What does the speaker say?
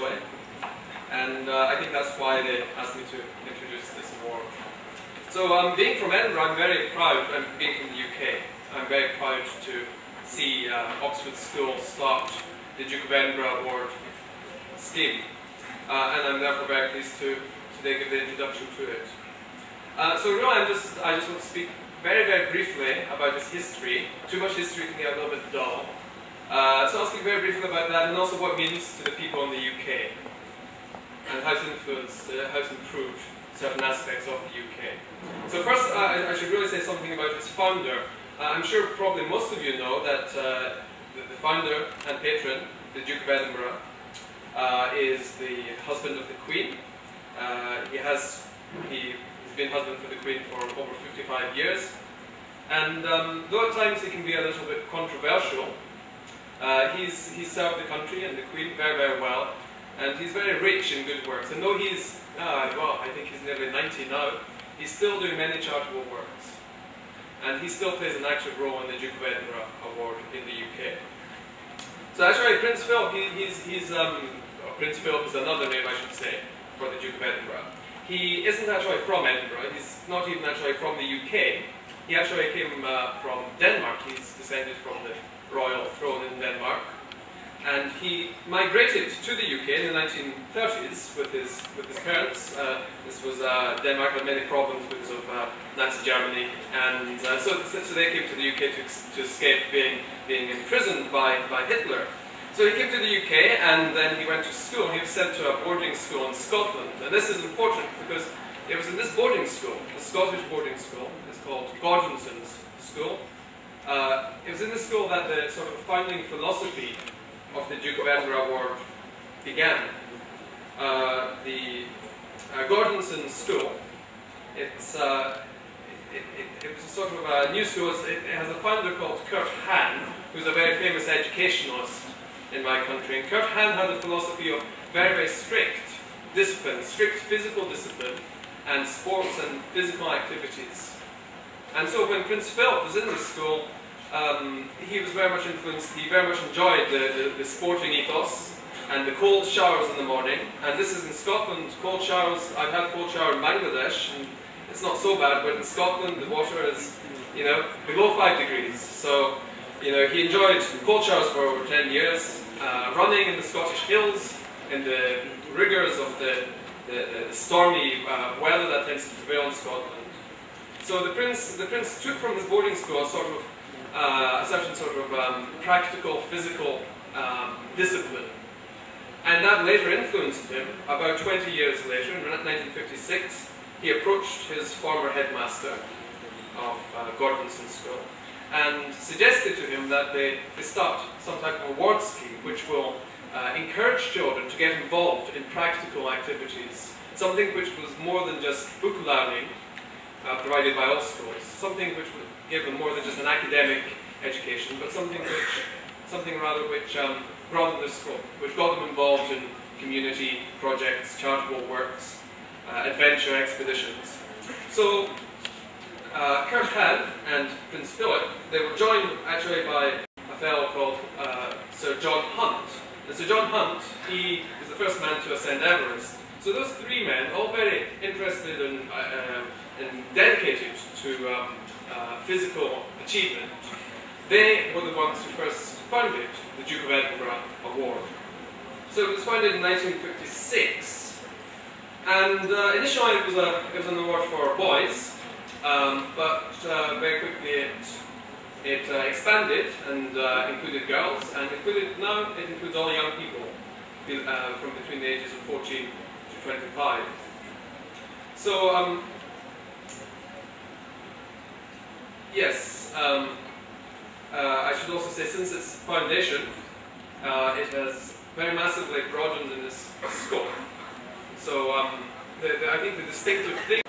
actually, and I think that's why they asked me to introduce this award. So being from Edinburgh, I'm very proud, and being from the UK, I'm very proud to see Oxford School start the Duke of Edinburgh Award scheme, and I'm therefore very pleased to today give the introduction to it. So really I just want to speak very, very briefly about its history. Too much history can get a little bit dull. So I'll speak very briefly about that, and also what it means to the people in the UK, and how to influence, how to improve certain aspects of the UK. So first, I should really say something about its founder. I'm sure probably most of you know that the founder and patron, the Duke of Edinburgh, is the husband of the Queen. He's been husband for the Queen for over 55 years. And though at times he can be a little bit controversial, he's served the country and the Queen very, very well. And he's very rich in good works. And though he's, well, I think he's nearly 90 now, he's still doing many charitable works. And he still plays an active role in the Duke of Edinburgh Award in the UK. So actually, Prince Philip, Prince Philip is another name, I should say, for the Duke of Edinburgh. He isn't actually from Edinburgh. He's not even actually from the UK. He actually came from Denmark. He's descended from the royal throne in Denmark. And he migrated to the UK in the 1930s with his parents. This was Denmark had many problems because of Nazi Germany, and so they came to the UK to escape being imprisoned by Hitler. So he came to the UK, and then he went to school. He was sent to a boarding school in Scotland, and this is important because it was in this boarding school, a Scottish boarding school. It's called Gordonson's School. It was in this school that the sort of founding philosophy of the Duke of Edinburgh Award began. The Gordonson School, it was a sort of a new school. It has a founder called Kurt Hahn, who's a very famous educationalist in my country. And Kurt Hahn had a philosophy of very, very strict discipline, strict physical discipline, and sports and physical activities. And so when Prince Philip was in this school, he was very much influenced, he very much enjoyed the sporting ethos and the cold showers in the morning. And this is in Scotland, cold showers, I've had cold shower in Bangladesh, and it's not so bad, but in Scotland the water is, you know, below 5 degrees. So, you know, he enjoyed cold showers for over 10 years, running in the Scottish hills, in the rigours of the stormy weather that tends to prevail in Scotland. So the prince took from his boarding school a sort of a certain sort of practical, physical discipline. And that later influenced him. About 20 years later, in 1956, he approached his former headmaster of Gordonson School and suggested to him that they start some type of award scheme which will encourage children to get involved in practical activities, something which was more than just book learning provided by all schools, something which would give them more than just an academic education, but something rather which broadened the scope, which got them involved in community projects, charitable works, adventure expeditions. So Kurt Hahn and Prince Philip, they were joined actually by a fellow called Sir John Hunt. And Sir John Hunt, he was the first man to ascend Everest. So those three men, all very interested and dedicated to physical achievement, they were the ones who first founded the Duke of Edinburgh Award. So it was founded in 1956, and initially it was an award for boys, but very quickly it expanded and included girls, and now it includes all young people from between the ages of 14 to 25. So yes, I should also say, since its foundation, it has very massively broadened in its scope. So I think the distinctive thing